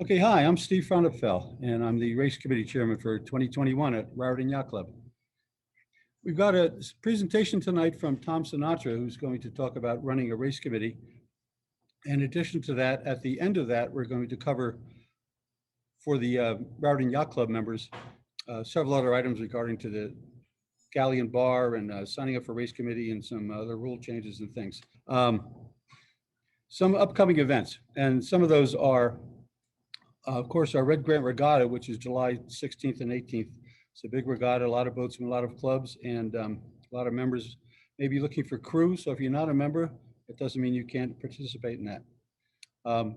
Okay, hi, I'm Steve Frontefell, and I'm the race committee chairman for 2021 at Raritan Yacht Club. We've got a presentation tonight from Tom Sinatra, who's going to talk about running a race committee. In addition to that, at the end of that, we're going to cover for the Raritan Yacht Club members several other items regarding to the Galleon Bar and signing up for race committee and some other rule changes and things. Some upcoming events, and some of those are of course, our Red Grant Regatta, which is July 16th and 18th. It's a big regatta, a lot of boats from a lot of clubs, and a lot of members may be looking for crew. So if you're not a member, it doesn't mean you can't participate in that.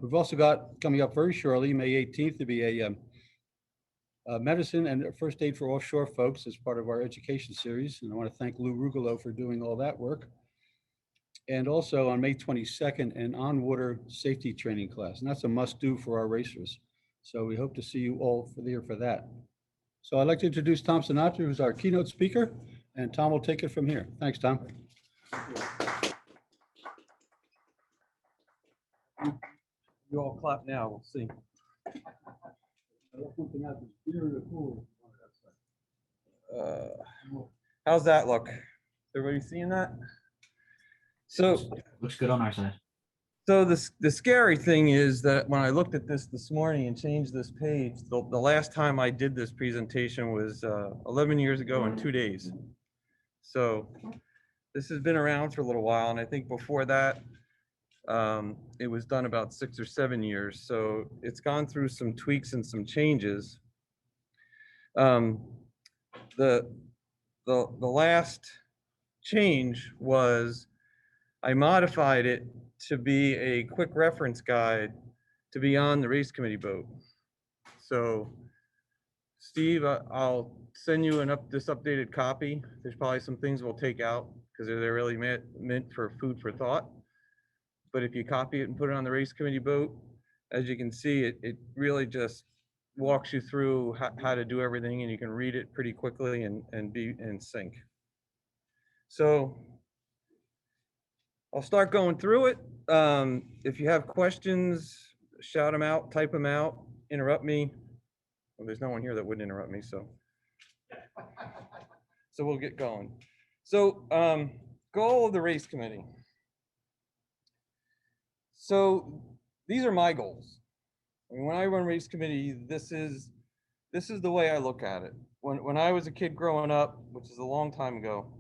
We've also got coming up very shortly, May 18th, to be a medicine and first aid for offshore folks as part of our education series. And I want to thank Lou Rugolo for doing all that work. And also on May 22nd, an on-water safety training class. And that's a must-do for our racers. So we hope to see you all there for that. So I'd like to introduce Tom Sinatra, who's our keynote speaker, and Tom will take it from here. Thanks, Tom. You all clap now, we'll see. How's that look? Everybody seeing that? So looks good on our side. So the scary thing is that when I looked at this morning and changed this page, the last time I did this presentation was 11 years ago in 2 days. So this has been around for a little while, and I think before that it was done about 6 or 7 years. So it's gone through some tweaks and some changes. The last change was I modified it to be a quick reference guide to be on the race committee boat. So Steve, I'll send you this updated copy. There's probably some things we'll take out because they're really meant for food for thought. But if you copy it and put it on the race committee boat, as you can see, it really just walks you through how to do everything, and you can read it pretty quickly and be in sync. So I'll start going through it. If you have questions, shout them out, type them out, interrupt me. Well, there's no one here that wouldn't interrupt me, so we'll get going. So goal of the race committee. So these are my goals. I mean, when I run race committee, this is the way I look at it. When I was a kid growing up, which is a long time ago,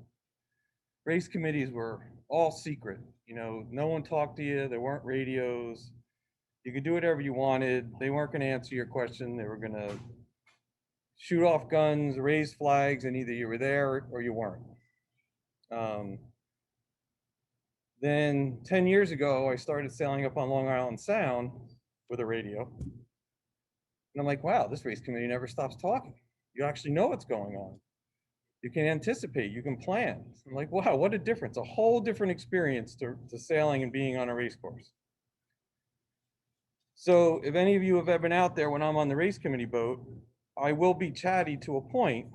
race committees were all secret. You know, no one talked to you. There weren't radios. You could do whatever you wanted. They weren't going to answer your question. They were going to shoot off guns, raise flags, and either you were there or you weren't. Then 10 years ago, I started sailing up on Long Island Sound with a radio. And I'm like, wow, this race committee never stops talking. You actually know what's going on. You can anticipate, you can plan. I'm like, wow, what a difference. A whole different experience to sailing and being on a race course. So if any of you have ever been out there when I'm on the race committee boat, I will be chatty to a point.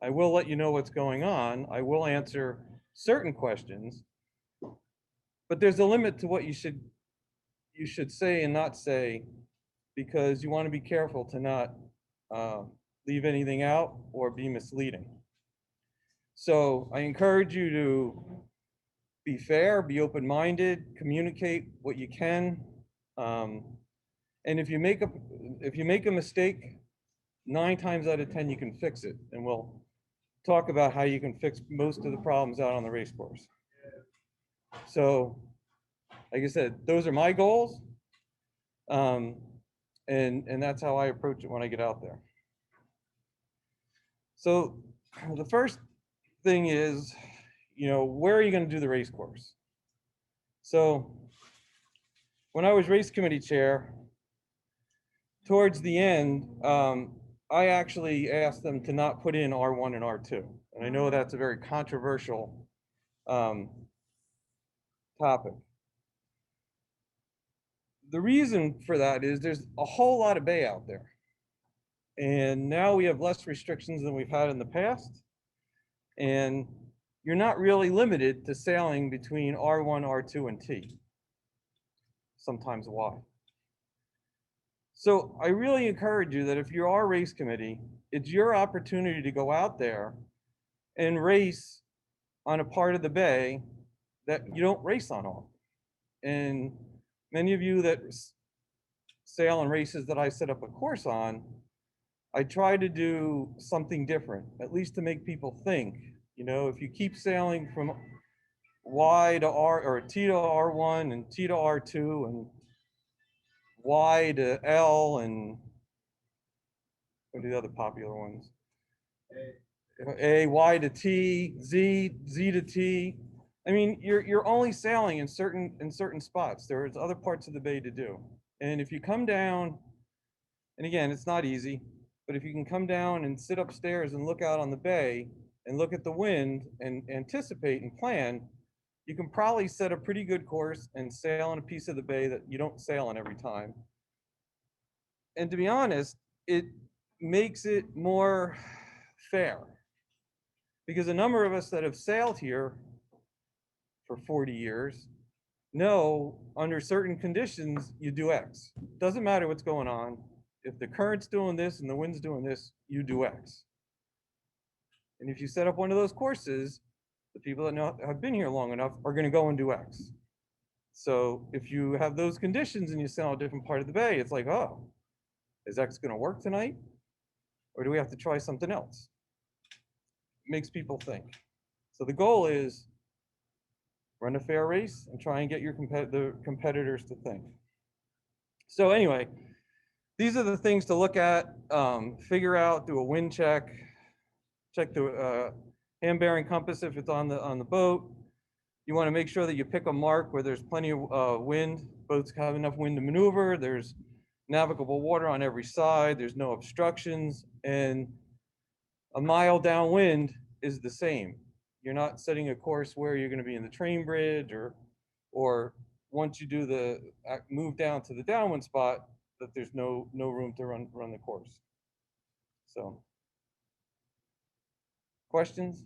I will let you know what's going on. I will answer certain questions, but there's a limit to what you should say and not say, because you want to be careful to not leave anything out or be misleading. So I encourage you to be fair, be open-minded, communicate what you can. And if you make a mistake, 9 times out of 10 you can fix it. And we'll talk about how you can fix most of the problems out on the race course. So, like I said, those are my goals. And that's how I approach it when I get out there. So the first thing is, you know, where are you going to do the race course? So when I was race committee chair, towards the end, I actually asked them to not put in R1 and R2. And I know that's a very controversial topic. The reason for that is there's a whole lot of bay out there. And now we have less restrictions than we've had in the past. And you're not really limited to sailing between R1, R2, and T. Sometimes Y. So I really encourage you that if you're our race committee, it's your opportunity to go out there and race on a part of the bay that you don't race on often. And many of you that sail on races that I set up a course on, I try to do something different, at least to make people think. You know, if you keep sailing from Y to R, or T to R1 and T to R2 and Y to L, and what are the other popular ones? A, Y to T, Z, Z to T. I mean, you're only sailing in certain spots. There's other parts of the bay to do. And if you come down, and again, it's not easy, but if you can come down and sit upstairs and look out on the bay and look at the wind and anticipate and plan, you can probably set a pretty good course and sail on a piece of the bay that you don't sail on every time. And to be honest, it makes it more fair, because a number of us that have sailed here for 40 years know under certain conditions you do X. Doesn't matter what's going on. If the current's doing this and the wind's doing this, you do X. And if you set up one of those courses, the people that have been here long enough are going to go and do X. So if you have those conditions and you sail a different part of the bay, it's like, oh, is X going to work tonight? Or do we have to try something else? It makes people think. So the goal is run a fair race and try and get your competitors to think. So anyway, these are the things to look at, figure out, do a wind check, check the hand bearing compass if it's on the boat. You want to make sure that you pick a mark where there's plenty of wind. Boats have enough wind to maneuver. There's navigable water on every side. There's no obstructions. And a mile downwind is the same. You're not setting a course where you're going to be in the train bridge, or once you do the move down to the downwind spot, that there's no room to run the course. So, questions?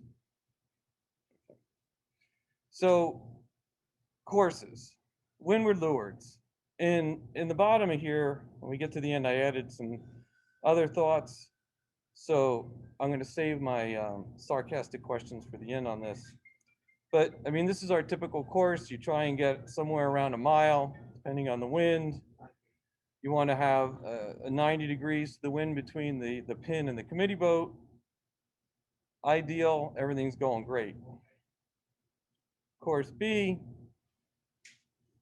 So, courses, windward lewards. In the bottom of here, when we get to the end, I added some other thoughts. So I'm going to save my sarcastic questions for the end on this. But I mean, this is our typical course. You try and get somewhere around a mile, depending on the wind. You want to have a 90 degrees to the wind between the pin and the committee boat. Ideal, everything's going great. Course B,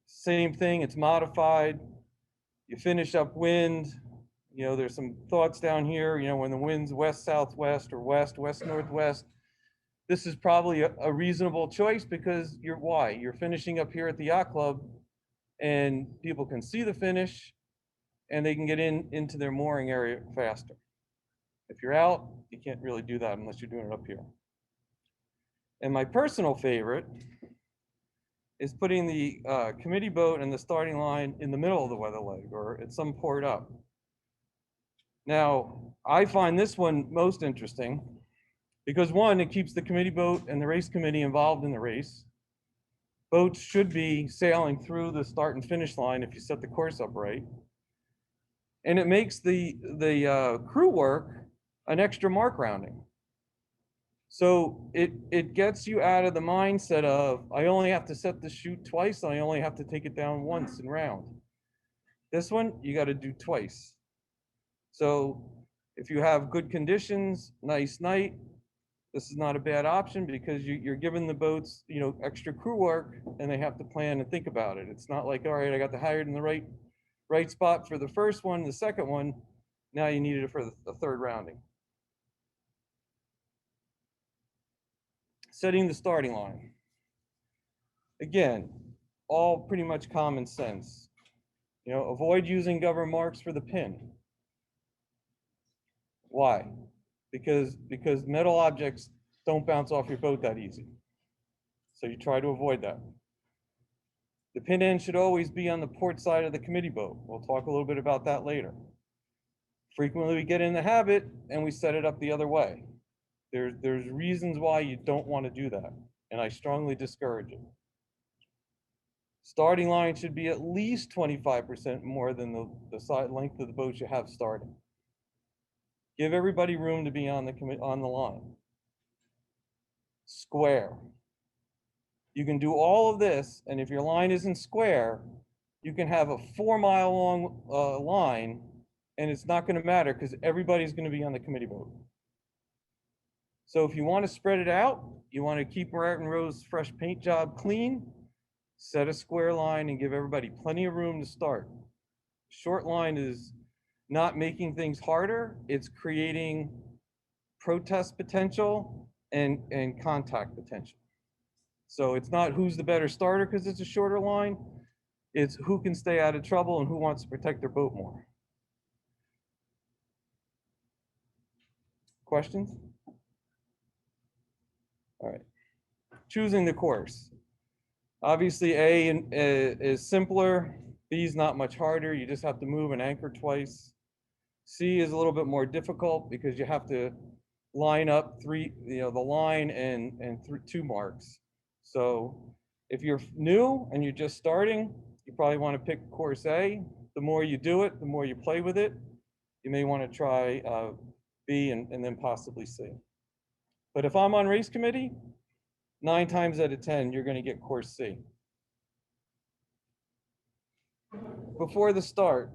same thing, it's modified. You finish up wind. You know, there's some thoughts down here, you know, when the wind's west-southwest or west-northwest, this is probably a reasonable choice, because you're finishing up here at the yacht club and people can see the finish and they can get into their mooring area faster. If you're out, you can't really do that unless you're doing it up here. And my personal favorite is putting the committee boat and the starting line in the middle of the weather leg, or at some port up. Now, I find this one most interesting because, one, it keeps the committee boat and the race committee involved in the race. Boats should be sailing through the start and finish line if you set the course up right. And it makes the crew work an extra mark rounding. So it gets you out of the mindset of, I only have to set the chute twice, I only have to take it down once and round. This one, you got to do twice. So if you have good conditions, nice night, this is not a bad option, because you're giving the boats, you know, extra crew work, and they have to plan and think about it. It's not like, all right, I got the hired in the right spot for the first one, the second one, now you need it for the third rounding. Setting the starting line. Again, all pretty much common sense. You know, avoid using governor marks for the pin. Why? Because metal objects don't bounce off your boat that easy. So you try to avoid that. The pin end should always be on the port side of the committee boat. We'll talk a little bit about that later. Frequently we get in the habit and we set it up the other way. There's reasons why you don't want to do that, and I strongly discourage it. Starting line should be at least 25% more than the side length of the boat you have starting. Give everybody room to be on the line. Square. You can do all of this, and if your line isn't square, you can have a 4-mile long line, and it's not going to matter because everybody's going to be on the committee boat. So if you want to spread it out, you want to keep Martin Rowe's fresh paint job clean, set a square line and give everybody plenty of room to start. Short line is not making things harder, it's creating protest potential and contact potential. So it's not who's the better starter because it's a shorter line, it's who can stay out of trouble and who wants to protect their boat more. Questions? All right. Choosing the course. Obviously, A is simpler. B is not much harder. You just have to move and anchor twice. C is a little bit more difficult because you have to line up the line and 2 marks. So if you're new and you're just starting, you probably want to pick course A. The more you do it, the more you play with it. You may want to try B and then possibly C. But if I'm on race committee, 9 times out of 10, you're going to get course C. Before the start,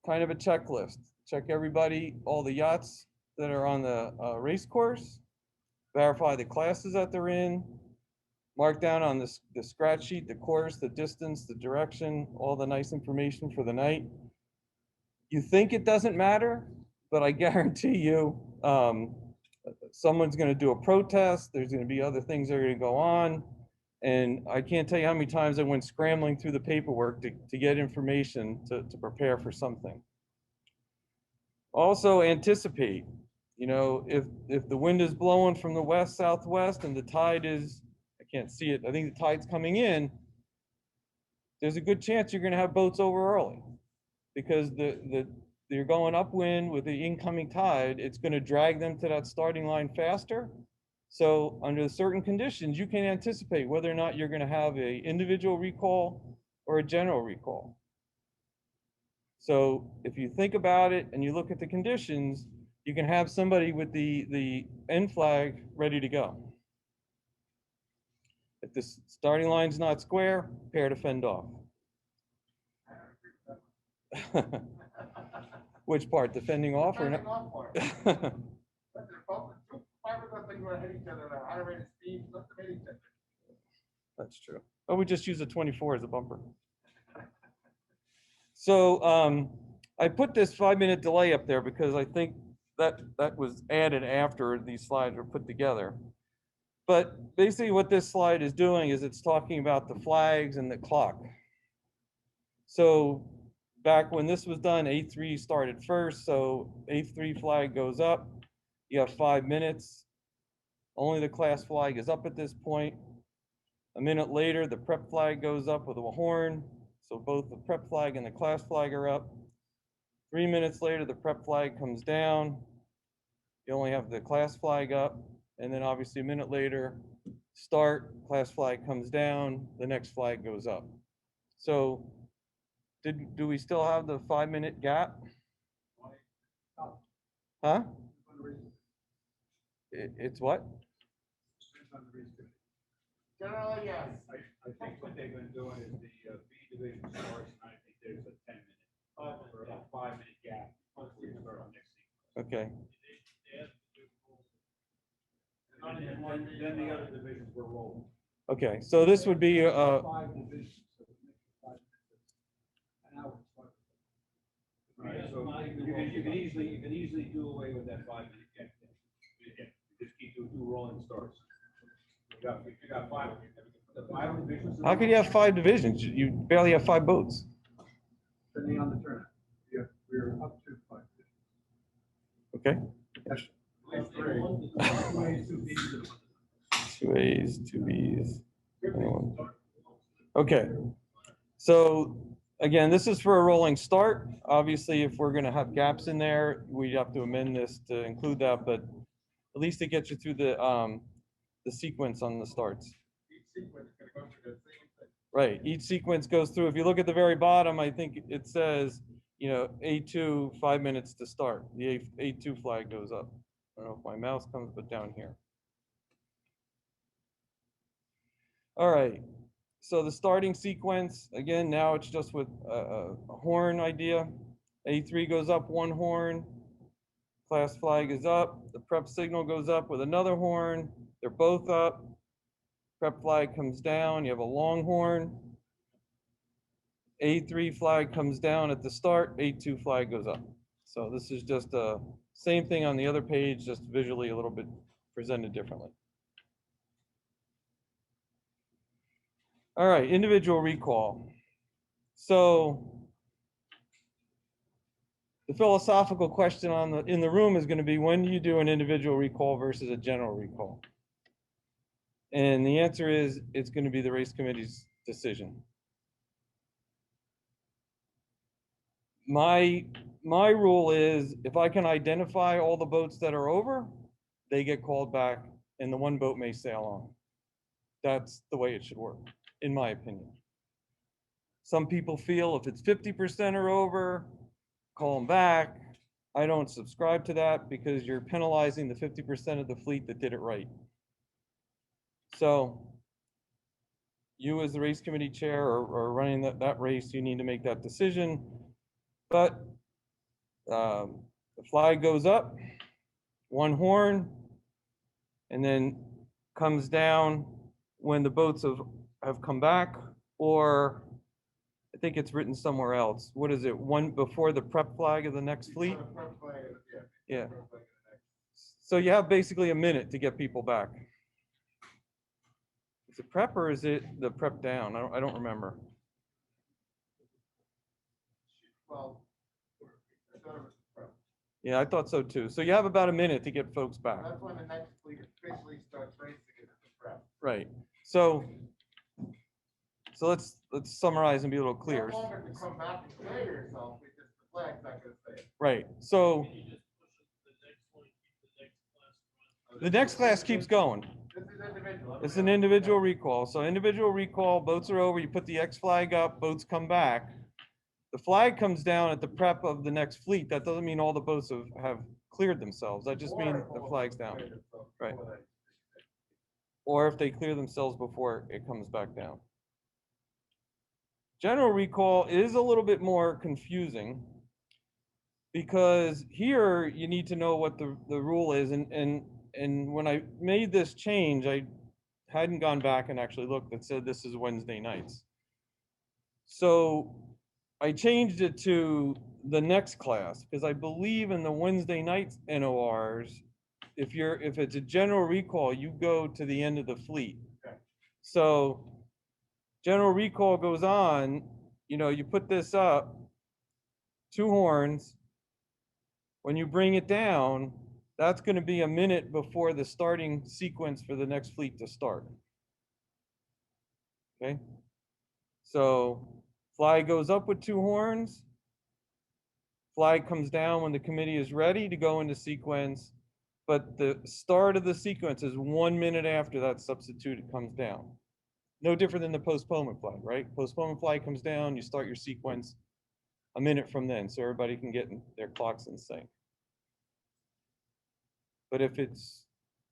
kind of a checklist. Check everybody, all the yachts that are on the race course, verify the classes that they're in, mark down on the scratch sheet, the course, the distance, the direction, all the nice information for the night. You think it doesn't matter, but I guarantee you, someone's going to do a protest. There's going to be other things that are going to go on. And I can't tell you how many times I went scrambling through the paperwork to get information to prepare for something. Also anticipate, if the wind is blowing from the west, southwest, and the tide is, I can't see it, I think the tide's coming in, there's a good chance you're going to have boats over early because you're going upwind with the incoming tide, it's going to drag them to that starting line faster. So under certain conditions, you can anticipate whether or not you're going to have an individual recall or a general recall. So if you think about it and you look at the conditions, you can have somebody with the end flag ready to go. If the starting line's not square, prepare to fend off. Which part, the fending off or not? That's true. Oh, we just use a 24 as a bumper. So I put this 5-minute delay up there because I think that was added after these slides were put together. But basically what this slide is doing is it's talking about the flags and the clock. So back when this was done, A3 started first. So A3 flag goes up. You have 5 minutes. Only the class flag is up at this point. A minute later, the prep flag goes up with a horn. So both the prep flag and the class flag are up. 3 minutes later, the prep flag comes down. You only have the class flag up. And then obviously a minute later, start, class flag comes down, the next flag goes up. So do we still have the 5-minute gap? Huh? It's what? Generally, yes. I think what they've been doing is the B division starts, and I think there's a 10-minute or a 5-minute gap before we start on next sequence. Okay. And then the other divisions were rolling. Okay, so this would be 5 divisions. So it makes it 5 minutes. An hour. Right, so you can easily do away with that 5-minute gap. Yeah, just keep doing 2 rolling starts. You got 5 divisions. how could you have 5 divisions? You barely have 5 boats. Depending on the turnout. Yeah, we're up to 5 divisions. Okay. That's 2 2 A's, 2 B's. Okay. So again, this is for a rolling start. Obviously, if we're going to have gaps in there, we have to amend this to include that, but at least it gets you through the sequence on the starts. Each sequence is going to go through the same thing. Right, each sequence goes through. If you look at the very bottom, I think it says, you know, A2, 5 minutes to start. The A2 flag goes up. I don't know if my mouse comes, but down here. All right, so the starting sequence, again, now it's just with a horn idea. A3 goes up 1 horn, class flag is up, the prep signal goes up with another horn, they're both up, prep flag comes down, you have a long horn, A3 flag comes down at the start, A2 flag goes up. So this is just the same thing on the other page, just visually a little bit presented differently. All right, individual recall. So the philosophical question in the room is going to be, when do you do an individual recall versus a general recall? And the answer is, it's going to be the race committee's decision. My rule is, if I can identify all the boats that are over, they get called back and the one boat may sail on. That's the way it should work, in my opinion. Some people feel if it's 50% or over, call them back. I don't subscribe to that because you're penalizing the 50% of the fleet that did it right. So you as the race committee chair or running that race, you need to make that decision. But the flag goes up, 1 horn, and then comes down when the boats have come back, or I think it's written somewhere else. What is it? 1 before the prep flag of the next fleet? Yeah. So you have basically a minute to get people back. Is it prep or is it the prep down? I don't remember. Yeah, I thought so too. So you have about a minute to get folks back. That's when the next fleet officially starts racing it at the prep. Right. So let's summarize and be a little clear. It's no longer to come back and clear yourself because the flag's not gonna say it. Right. So the next class keeps going. This is individual. It's an individual recall. So individual recall, boats are over, you put the X flag up, boats come back. The flag comes down at the prep of the next fleet. That doesn't mean all the boats have cleared themselves. That just means the flag's down. Right. Or if they clear themselves before it comes back down. General recall is a little bit more confusing because here you need to know what the rule is. And when I made this change, I hadn't gone back and actually looked that said this is Wednesday nights. So I changed it to the next class because I believe in the Wednesday nights NORs, if it's a general recall, you go to the end of the fleet. Okay. So general recall goes on, you know, you put this up, 2 horns. When you bring it down, that's going to be a minute before the starting sequence for the next fleet to start. Okay. So flag goes up with 2 horns. Flag comes down when the committee is ready to go into sequence, but the start of the sequence is 1 minute after that substitute comes down. No different than the postponement flag, right? Postponement flag comes down, you start your sequence a minute from then, so everybody can get their clocks in sync. But if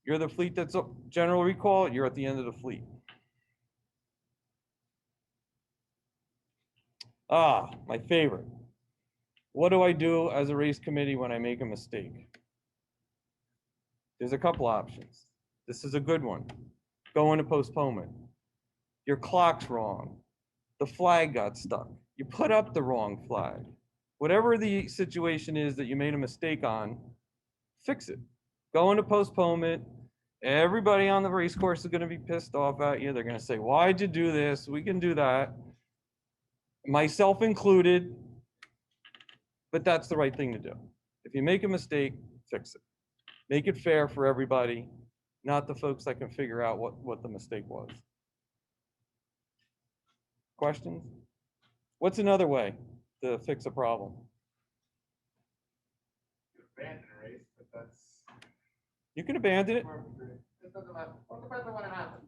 you're the fleet that's general recall, you're at the end of the fleet. Ah, my favorite. What do I do as a race committee when I make a mistake? There's a couple options. This is a good one. Go into postponement. Your clock's wrong. The flag got stuck. You put up the wrong flag. Whatever the situation is that you made a mistake on, fix it. Go into postponement. Everybody on the race course is going to be pissed off at you. They're going to say, why'd you do this? We can do that. Myself included. But that's the right thing to do. If you make a mistake, fix it. Make it fair for everybody, not the folks that can figure out what the mistake was. Questions? What's another way to fix a problem? You abandon a race, but that's. You can abandon it. It doesn't matter. Well, it depends on when it happens.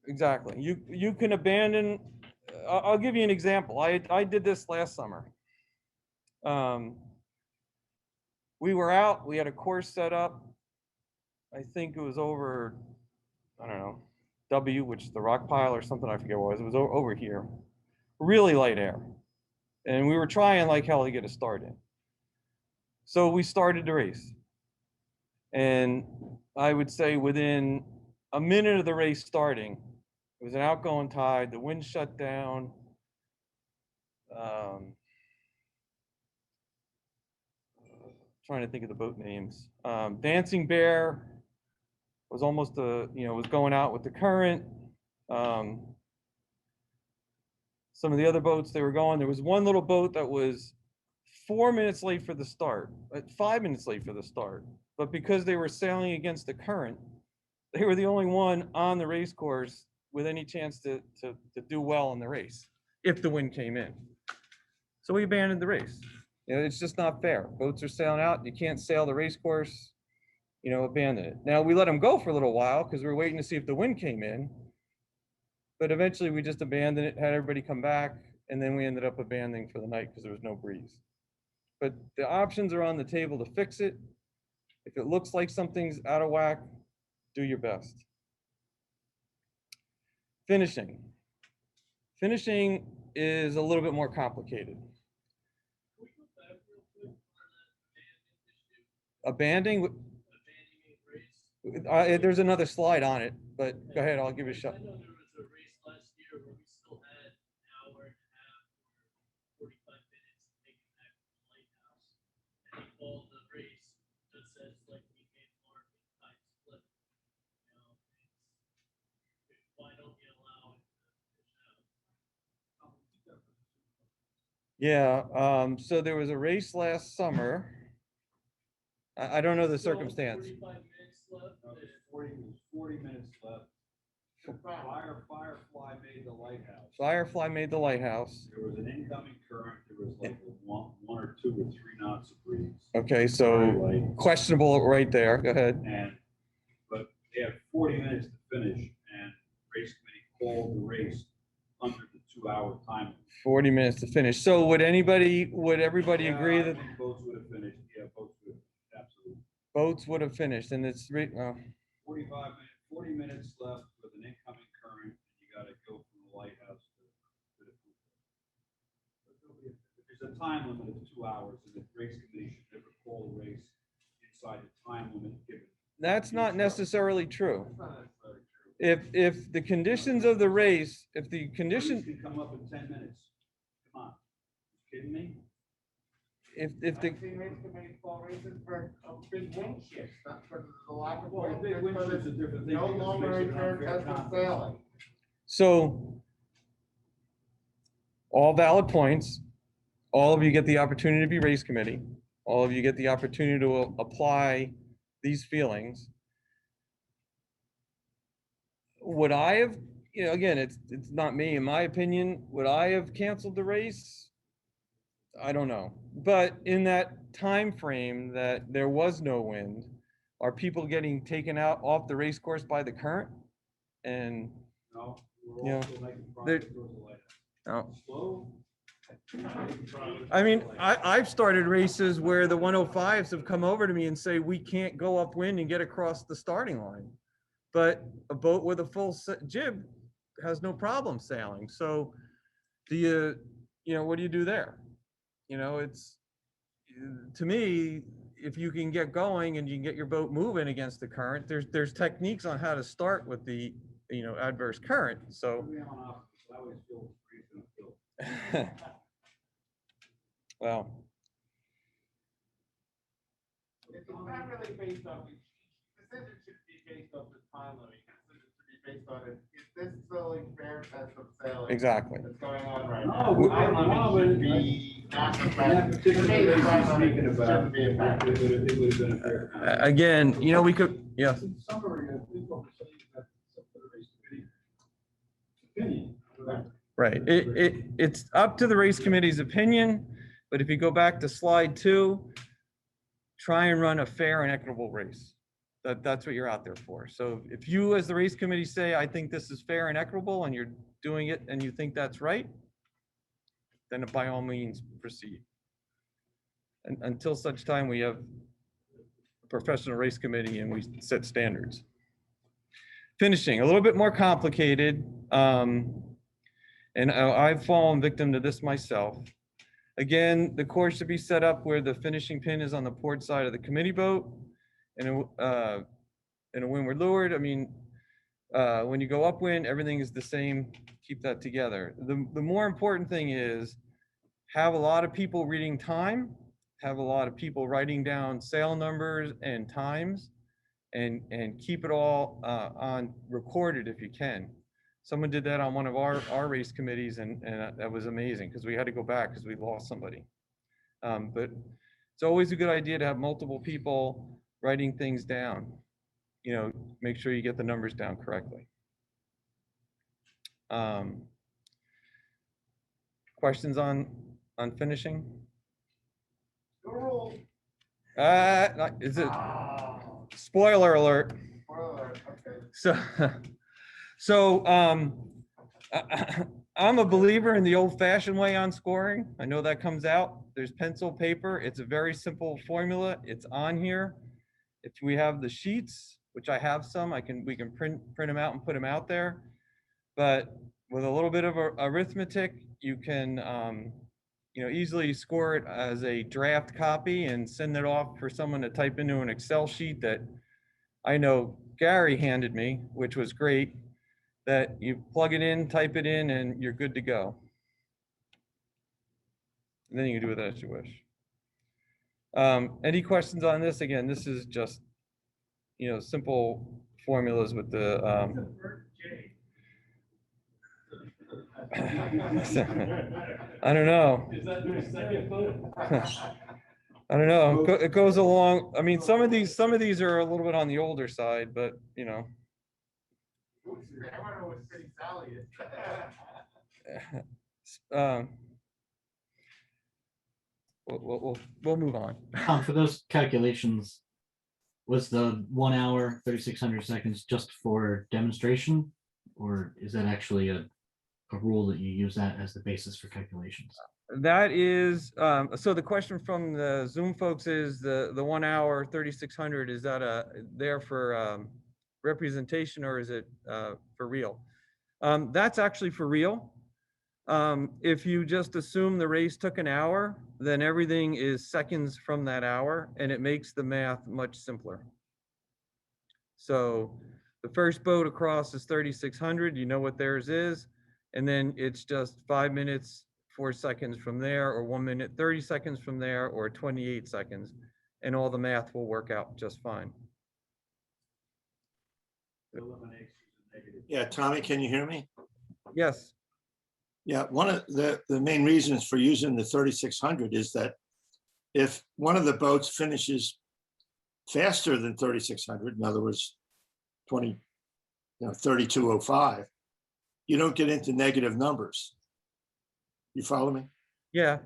Exactly. You can abandon I'll give you an example. I did this last summer. We were out, we had a course set up. I think it was over, I don't know, W, which is the rock pile or something, I forget what it was. It was over here. Really light air. And we were trying like hell to get a start in. So we started the race. And I would say within a minute of the race starting, it was an outgoing tide, the wind shut down. Trying to think of the boat names. Dancing Bear was almost was going out with the current. Some of the other boats they were going, there was one little boat that was 4 minutes late for the start, 5 minutes late for the start. But because they were sailing against the current, they were the only one on the race course with any chance to do well in the race if the wind came in. So we abandoned the race. It's just not fair. Boats are sailing out. You can't sail the race course, abandon it. Now we let them go for a little while because we were waiting to see if the wind came in. But eventually we just abandoned it, had everybody come back, and then we ended up abandoning for the night because there was no breeze. But the options are on the table to fix it. If it looks like something's out of whack, do your best. Finishing. Finishing is a little bit more complicated. Abandoning, there's another slide on it, but go ahead, I'll give it a shot. I know there was a race last year where we still had an hour and a half or 45 minutes to make it back to the lighthouse. And they called the race just as like we made mark and time split. Why don't you allow it to fish out? Yeah, so there was a race last summer. I don't know the Still circumstance. 45 minutes left. No, there's 40 minutes left. Firefly made the lighthouse. Firefly made the lighthouse. There was an incoming current. There was like one or 2 or 3 knots of breeze. Okay, Very so light. questionable right there. Go ahead. But they had 40 minutes to finish, and race committee called the race under the 2-hour time. 40 minutes to finish. So would everybody Yeah, agree I that think boats would have finished. Yeah, boats would have, absolutely. boats would have finished? And it's 40 minutes left with an incoming current, and you got to go from the lighthouse to the pool. There's a time limit of 2 hours, and the race committee should never call the race inside the time limit given. that's not necessarily true. That's not necessarily true. If the conditions of the race, if the Breeze condition, can come up in 10 minutes. Come on, you kidding me? if I've the, seen race committees call races for big wind shifts, not for the lack of Well, wind. big just wind for shifts the is a different thing. No because it longer makes it an return unfair as of conflict. sailing. so all valid points, all of you get the opportunity to be race committee. All of you get the opportunity to apply these feelings. Would I have, again, it's not me, in my opinion, would I have canceled the race? I don't know. But in that time frame that there was no wind, are people getting taken out off the race course by the current? And No, we're Yeah. all still making There- progress towards the lighthouse. oh, Slow. I mean, I've started races where the 105s have come over to me and say, we can't go upwind and get across the starting line. But a boat with a full jib has no problem sailing. So do you, what do you do there? It's, to me, if you can get going and you can get your boat moving against the current, there's techniques on how to start with the, adverse current. So, Maybe I'm on opposite, I always feel breeze and feel. well, It's not really based on, decision should be based on the time limit. Decision should be based on is this sailing fair test of sailing? exactly. That's going on right No, now. Time limit should but- be not a In that factor. particular To me, the case time he's limit speaking about, shouldn't be a factor. it would have been a fair conflict. Again, we could, yes. In summary, I think what we're saying is that it's up to the race committee. Opinion. Right. It's up to the race committee's opinion, but if you go back to slide 2, try and run a fair and equitable race. That's what you're out there for. So if you, as the race committee, say, I think this is fair and equitable, and you're doing it and you think that's right, then by all means proceed. And until such time we have a professional race committee and we set standards. Finishing, a little bit more complicated. And I've fallen victim to this myself. Again, the course should be set up where the finishing pin is on the port side of the committee boat. And in a windward leeward, I mean, when you go upwind, everything is the same. Keep that together. The more important thing is have a lot of people reading time, have a lot of people writing down sail numbers and times, and keep it all on recorded if you can. Someone did that on one of our race committees, and that was amazing because we had to go back because we lost somebody. But it's always a good idea to have multiple people writing things down. You know, make sure you get the numbers down correctly. Questions on finishing? No rule. Is it? Spoiler alert. Spoiler, okay. So I'm a believer in the old-fashioned way on scoring. I know that comes out. There's pencil, paper. It's a very simple formula. It's on here. If we have the sheets, which I have some, we can print them out and put them out there. But with a little bit of arithmetic, you can easily score it as a draft copy and send it off for someone to type into an Excel sheet that I know Gary handed me, which was great, that you plug it in, type it in, and you're good to go. And then you can do with it as you wish. Any questions on this? Again, this is just, simple formulas with the, I don't know. Is that your second vote? I don't know. It goes along. I mean, some of these are a little bit on the older side, but Everyone was pretty salient. We'll move on. For those calculations, was the 1 hour, 3,600 seconds just for demonstration? Or is that actually a rule that you use that as the basis for calculations? That is, so the question from the Zoom folks is the 1 hour, 3,600, is that there for representation or is it for real? That's actually for real. If you just assume the race took an hour, then everything is seconds from that hour, and it makes the math much simpler. So the first boat across is 3,600, you know what theirs is, and then it's just 5 minutes, 4 seconds from there, or 1 minute, 30 seconds from there, or 28 seconds, and all the math will work out just fine. Yeah, Tommy, can you hear me? Yes. Yeah, one of the main reasons for using the 3,600 is that if one of the boats finishes faster than 3,600, in other words, 3205, you don't get into negative numbers. You follow me? Yeah,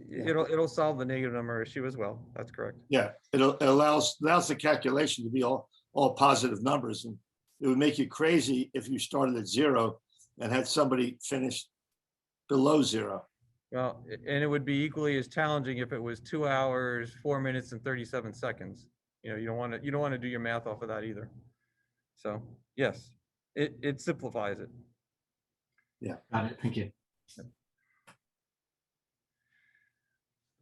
it'll solve the negative number issue as well. That's correct. Yeah, it allows the calculation to be all positive numbers, and it would make you crazy if you started at 0 and had somebody finish below 0. Well, and it would be equally as challenging if it was 2 hours, 4 minutes, and 37 seconds. You don't want to do your math off of that either. So yes, it simplifies it. Yeah. Got it. Thank you.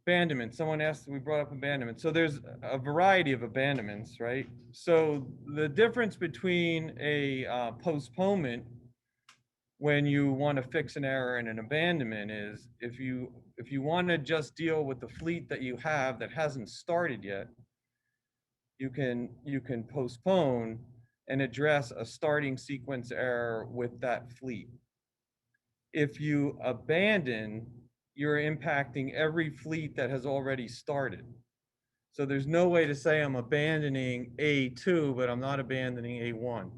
Abandonment. Someone asked, we brought up abandonment. So there's a variety of abandonments, right? So the difference between a postponement when you want to fix an error and an abandonment is if you want to just deal with the fleet that you have that hasn't started yet, you can postpone and address a starting sequence error with that fleet. If you abandon, you're impacting every fleet that has already started. So there's no way to say I'm abandoning A2, but I'm not abandoning A1.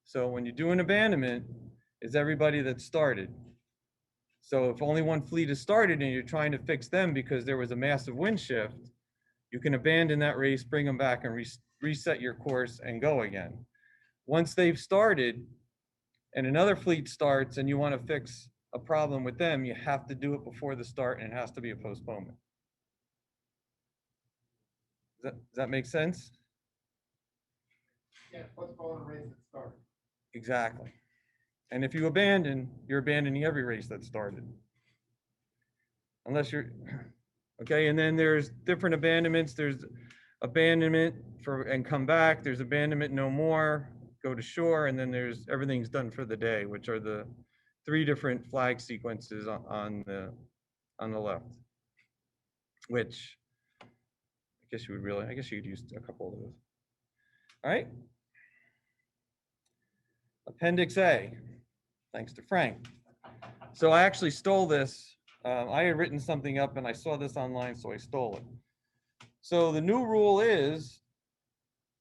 So when you do an abandonment, it's everybody that started. So if only one fleet has started and you're trying to fix them because there was a massive wind shift, you can abandon that race, bring them back and reset your course and go again. Once they've started and another fleet starts and you want to fix a problem with them, you have to do it before the start and it has to be a postponement. Does that make sense? Yeah, let's go on a race that started. Exactly. And if you abandon, you're abandoning every race that started. Unless you're, okay, and then there's different abandonments. There's abandonment for and come back. There's abandonment no more, go to shore, and then there's everything's done for the day, which are the 3 different flag sequences on the left. Which I guess you could use a couple of those. All right. Appendix A, thanks to Frank. So I actually stole this. I had written something up and I saw this online, so I stole it. So the new rule is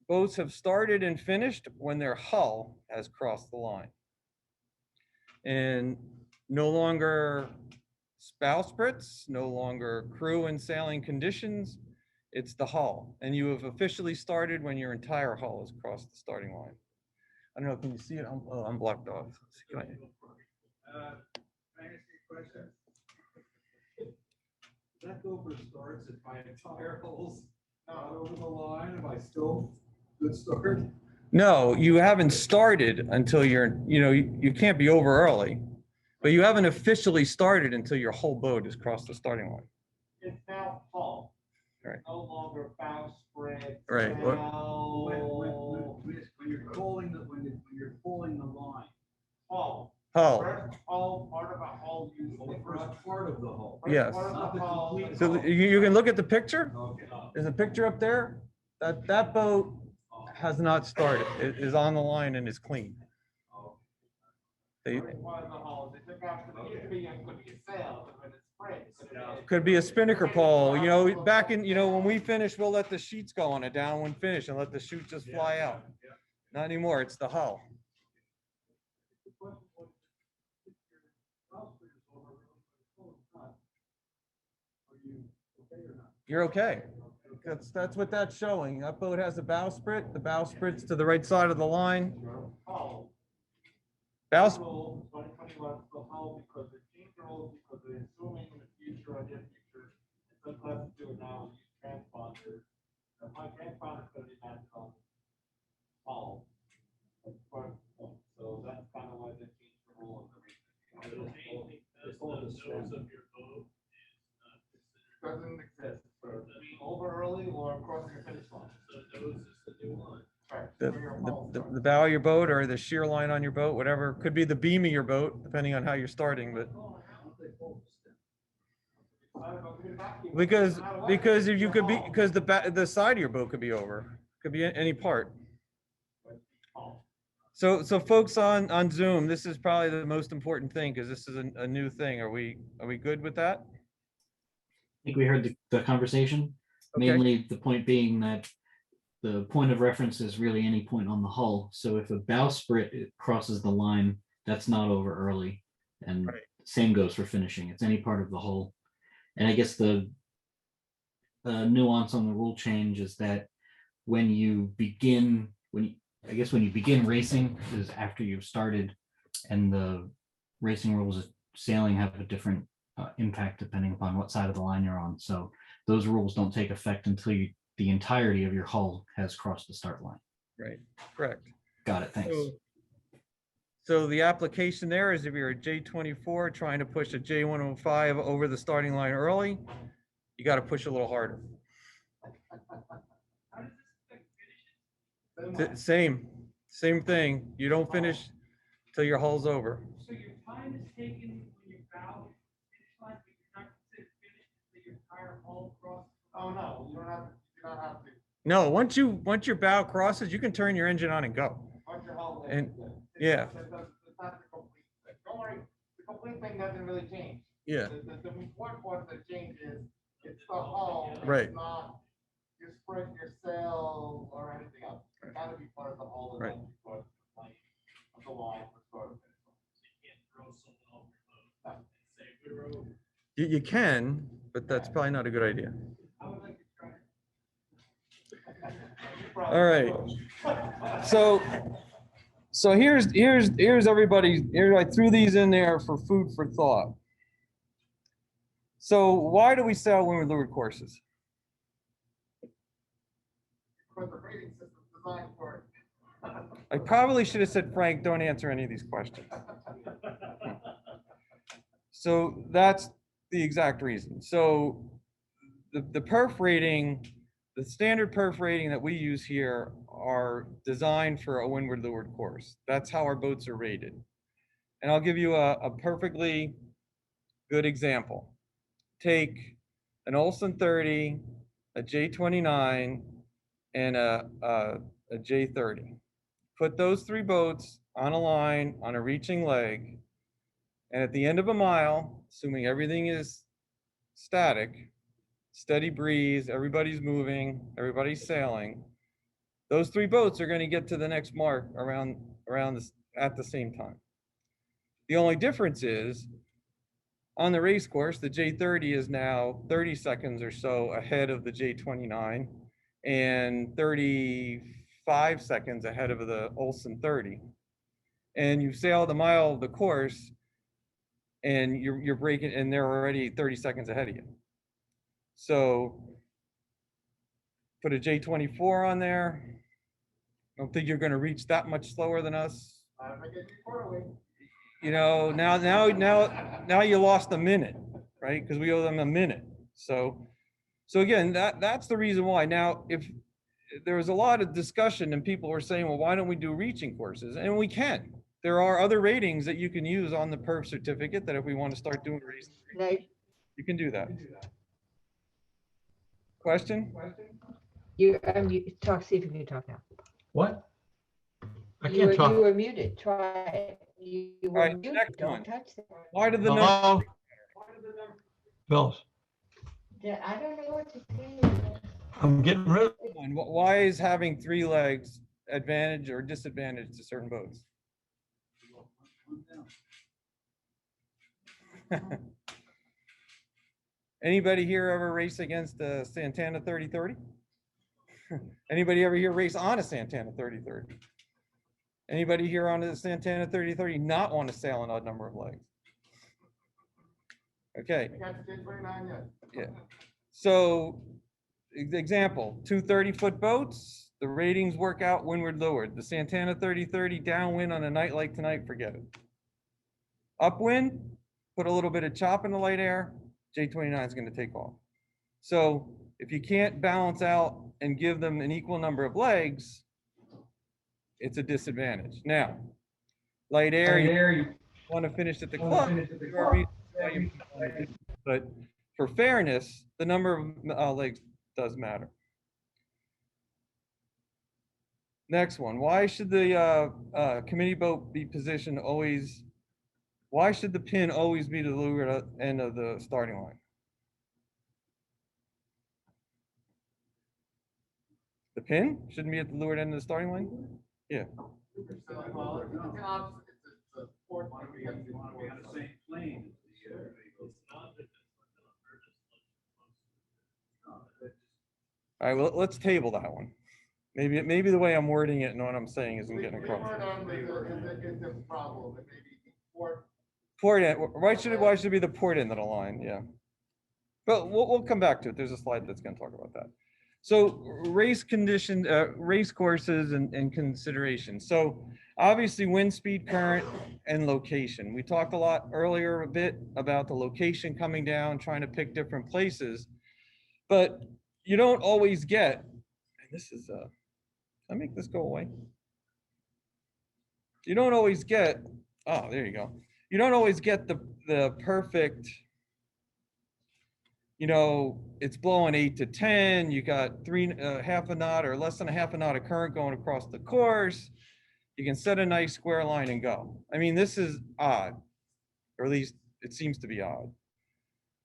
boats have started and finished when their hull has crossed the line. And no longer bowsprits, no longer crew and sailing conditions, it's the hull. And you have officially started when your entire hull has crossed the starting line. I don't know, can you see it? I'm blocked off. Can I ask you a question? Does that go for starts if my entire hole's not over the line? Am I still good start? No, you haven't started until you can't be over early, but you haven't officially started until your whole boat has crossed the starting line. It's now fall. Right. No longer bowsprit. Right. When you're pulling when you're pulling the line. Hull. Hull. First hull, part of a hull usually. The first part of the hull. First Yes. part of Not the the hull complete is So hull. you can look at the picture. Okay. There's a picture up there. That boat has not started. It is on the line and is clean. They, First part of the hull, they took out, it used to be, it could be a sail, but when it's spring, it could be a spinnaker pole. Back in, when we finish, we'll let the sheets go on a downwind finish and let the chute just fly out. Not anymore. It's the hull. You're okay. That's what that's showing. That boat has a bowsprit. The bowsprit's to the right side of the line. hull. Bowsprit. 2021 for hull because it changed the rules because they're assuming in the future or near future, and some classes do it now, we use transponders. My transponder's gonna be mounted on hull. So that's kind of why they changed the rule of the reason. Because the nose of your boat is not considered, Doesn't exist for being over early or crossing the finish line. so nose is the new line. Correct. The, Where your hull the starts. bow of your boat or the shear line on your boat, whatever, could be the beam of your boat, depending on how you're starting, but because if you could be, because the side of your boat could be over, could be any part. So folks on Zoom, this is probably the most important thing because this is a new thing. Are we good with that? I think we heard the conversation, Okay. mainly the point being that the point of reference is really any point on the hull. So if a bowsprit crosses the line, that's not over early. And Right. same goes for finishing. It's any part of the hull. And I guess the nuance on the rule change is that when you begin racing is after you've started, and the racing rules of sailing have a different impact depending upon what side of the line you're on. So those rules don't take effect until the entirety of your hull has crossed the start line. Right, correct. Got it, thanks. So the application there is if you're a J24 trying to push a J105 over the starting line early, you got to push a little harder. How does this affect finishes? Same thing. You don't finish till your hull's over. So your time is taken when you bow finish line, but you're not considered finished until your entire hull crosses. Oh, no, you don't have to. No, once your bow crosses, you can turn your engine on and go. Once your hull And- is good. yeah. It's not the complete thing. Don't worry, the complete thing doesn't really change. Yeah, The important part that changes, it's the hull. Right. It's not your sprint, your sail, or anything else. It's gotta be part of the hull. Right. That's part of the line, of the line for start of finish line. So you can't throw someone off your boat and say, we're over. you can, but that's probably not a good idea. I would like to try it. You probably All right. will. So here's everybody, I threw these in there for food for thought. So why do we sell windward leeward courses? For the rating system designed for it. I probably should have said, Frank, don't answer any of these questions. So that's the exact reason. So the perf rating, the standard perf rating that we use here are designed for a windward leeward course. That's how our boats are rated. And I'll give you a perfectly good example. Take an Olson 30, a J29, and a J30. Put those three boats on a line on a reaching leg, and at the end of a mile, assuming everything is static, steady breeze, everybody's moving, everybody's sailing, those three boats are going to get to the next mark at the same time. The only difference is on the race course, the J30 is now 30 seconds or so ahead of the J29 and 35 seconds ahead of the Olson 30. And you sail the mile of the course and you're breaking, and they're already 30 seconds ahead of you. So put a J24 on there. I don't think you're going to reach that much slower than us. You know, now you lost a minute, right? Because we owe them a minute. So again, that's the reason why. Now, if there was a lot of discussion and people were saying, well, why don't we do reaching courses? And we can. There are other ratings that you can use on the perf certificate that if we want to start doing racing, you can do that. Question? You talk, see if you can talk now. What? I You can't were talk. muted, try it. You were right, muted, next don't one. touch that. Why did the number? Hello? Phyllis, Yeah, I don't know what to say. I'm getting rid of. Why is having three legs advantage or disadvantage to certain boats? Anybody here ever race against a Santana 30-30? Anybody ever here race on a Santana 30-30? Anybody here on a Santana 30-30 not want to sail an odd number of legs? Okay. Yeah. So example, two 30-foot boats, the ratings work out windward leeward. The Santana 30-30 downwind on a night like tonight, forget it. Upwind, put a little bit of chop in the light air, J29 is going to take off. So if you can't balance out and give them an equal number of legs, it's a disadvantage. Now, light air, you want to finish at the club, but for fairness, the number of legs does matter. Next one, why should the committee boat be positioned always, why should the pin always be to the leeward end of the starting line? The pin shouldn't be at the leeward end of the starting line? Yeah. All right, well, let's table that one. Maybe the way I'm wording it and what I'm saying isn't getting across. Port end. Why should it be the port end of the line? Yeah. But we'll come back to it. There's a slide that's going to talk about that. So race condition, race courses and consideration. So obviously wind speed, current, and location. We talked a lot earlier a bit about the location coming down, trying to pick different places, but you don't always get, and this is, I make this go away. You don't always get, oh, there you go. You don't always get the perfect, you know, it's blowing 8 to 10. You got half a knot or less than a half a knot of current going across the course. You can set a nice square line and go. I mean, this is odd, or at least it seems to be odd.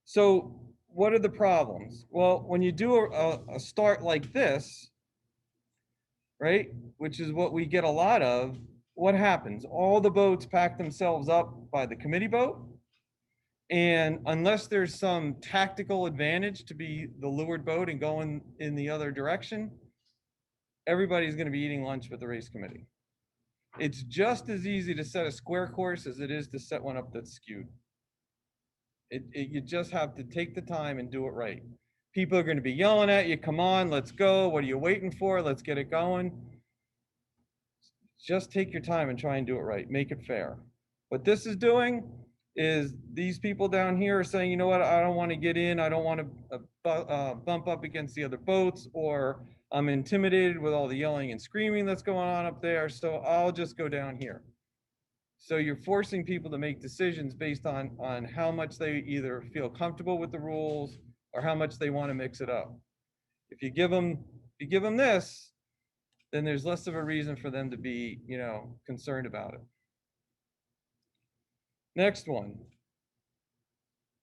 So what are the problems? Well, when you do a start like this, right, which is what we get a lot of, what happens? All the boats pack themselves up by the committee boat. And unless there's some tactical advantage to be the leeward boat and going in the other direction, everybody's going to be eating lunch with the race committee. It's just as easy to set a square course as it is to set one up that's skewed. You just have to take the time and do it right. People are gonna be yelling at you, come on, let's go. What are you waiting for? Let's get it going. Just take your time and try and do it right. Make it fair. What this is doing is these people down here are saying, you know what, I don't want to get in. I don't want to bump up against the other boats, or I'm intimidated with all the yelling and screaming that's going on up there. So I'll just go down here. So you're forcing people to make decisions based on how much they either feel comfortable with the rules or how much they want to mix it up. If you give them this, then there's less of a reason for them to be, concerned about it. Next one.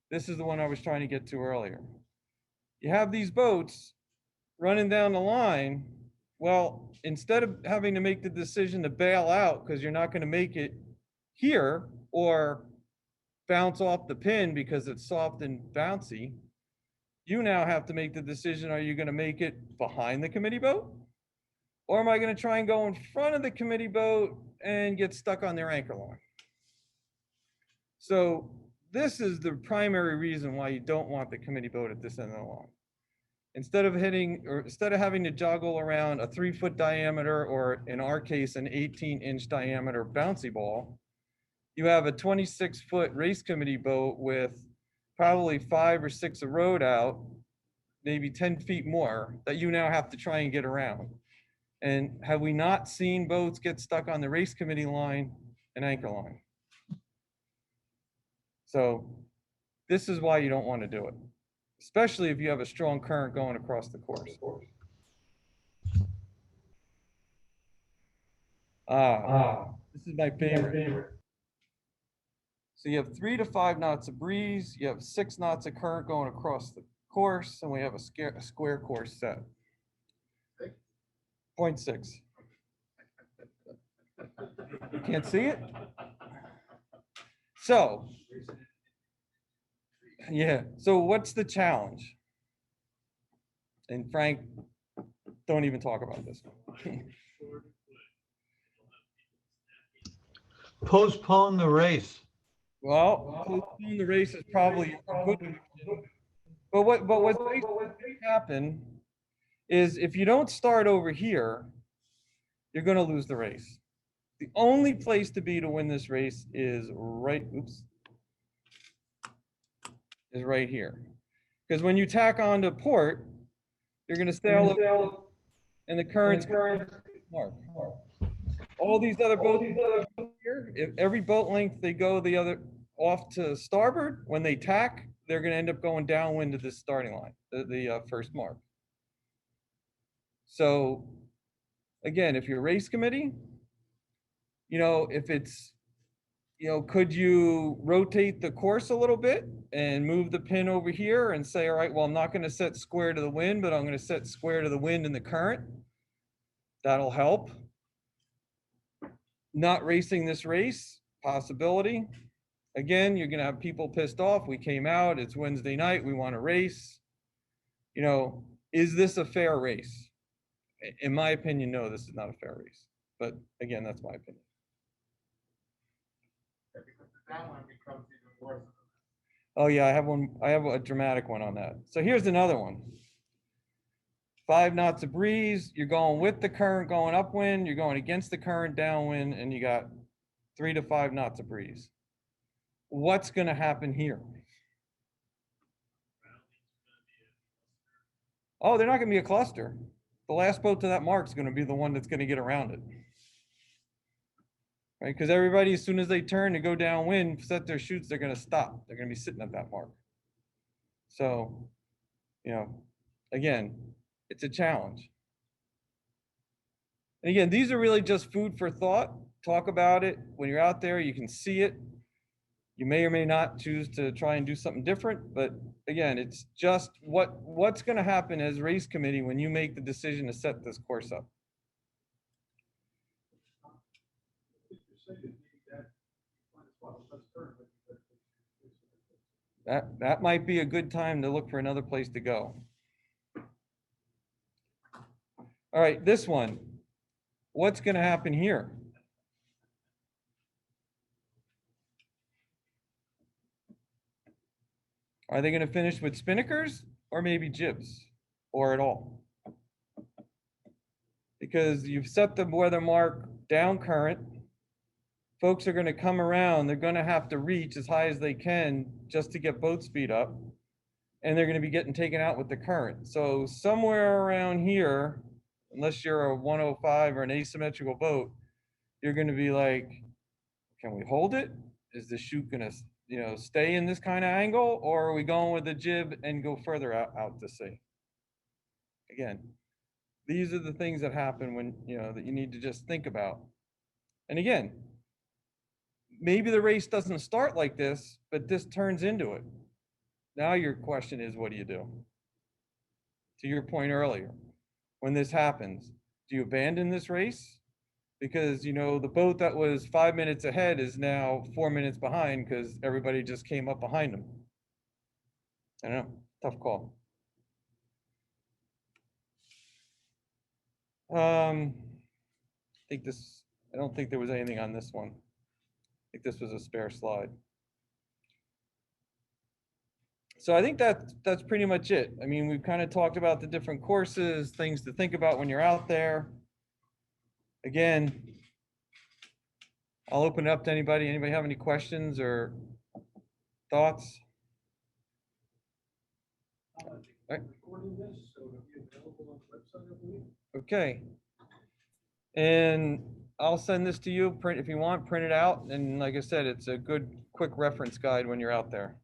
This is the one I was trying to get to earlier. You have these boats running down the line. Well, instead of having to make the decision to bail out because you're not going to make it here or bounce off the pin because it's soft and bouncy, you now have to make the decision, are you going to make it behind the committee boat? Or am I going to try and go in front of the committee boat and get stuck on their anchor line? So this is the primary reason why you don't want the committee boat at this end of the line. Instead of having to joggle around a 3-foot diameter, or in our case, an 18-inch diameter bouncy ball, you have a 26-foot race committee boat with probably 5 or 6 a road out, maybe 10 feet more, that you now have to try and get around. And have we not seen boats get stuck on the race committee line and anchor line? So this is why you don't want to do it, especially if you have a strong current going across the course. This is my favorite. So you have 3 to 5 knots of breeze, you have 6 knots of current going across the course, and we have a square course set. 0.6. You can't see it? So, yeah, so what's the challenge? And Frank, don't even talk about this. Postpone the race. Well, postpone the race is probably a good option. But what's going to happen is if you don't start over here, you're going to lose the race. The only place to be to win this race is right here. Because when you tack onto port, you're going to sail and the current's mark. All these other boats here, if every boat length they go the other off to starboard, when they tack, they're going to end up going downwind to this starting line, the first mark. So again, if you're a race committee, if it's, could you rotate the course a little bit and move the pin over here and say, all right, well, I'm not going to set square to the wind, but I'm going to set square to the wind and the current. That'll help. Not racing this race, possibility. Again, you're going to have people pissed off. We came out, it's Wednesday night, we want to race. Is this a fair race? In my opinion, no, this is not a fair race. But again, that's my opinion. Because that one becomes even worse. Oh yeah, I have a dramatic one on that. So here's another one. 5 knots of breeze, you're going with the current going upwind, you're going against the current downwind, and you got 3 to 5 knots of breeze. What's going to happen here? Oh, they're not going to be a cluster. The last boat to that mark is going to be the one that's going to get around it. Right? Because everybody, as soon as they turn to go downwind, set their chutes, they're going to stop. They're going to be sitting at that mark. So, again, it's a challenge. And again, these are really just food for thought. Talk about it. When you're out there, you can see it. You may or may not choose to try and do something different, but again, it's just what's going to happen as race committee when you make the decision to set this course up. That might be a good time to look for another place to go. All right, this one. What's going to happen here? Are they gonna finish with spinnakers or maybe jibs or at all? Because you've set the weather mark down current. Folks are gonna come around, they're gonna have to reach as high as they can just to get boat speed up. And they're gonna be getting taken out with the current. So somewhere around here, unless you're a 105 or an asymmetrical boat, you're gonna be like, can we hold it? Is the chute gonna, stay in this kind of angle, or are we going with the jib and go further out to sea? Again, these are the things that happen when, that you need to just think about. And again, maybe the race doesn't start like this, but this turns into it. Now your question is, what do you do? To your point earlier, when this happens, do you abandon this race? Because, the boat that was 5 minutes ahead is now 4 minutes behind because everybody just came up behind them. I don't know, tough call. I don't think there was anything on this one. I think this was a spare slide. So I think that's pretty much it. I mean, we've kind of talked about the different courses, things to think about when you're out there. Again, I'll open it up to anybody. Anybody have any questions or thoughts? Right. Recording this, so it'll be available on the website, I believe. Okay. And I'll send this to you, print if you want, print it out. And like I said, it's a good quick reference guide when you're out there.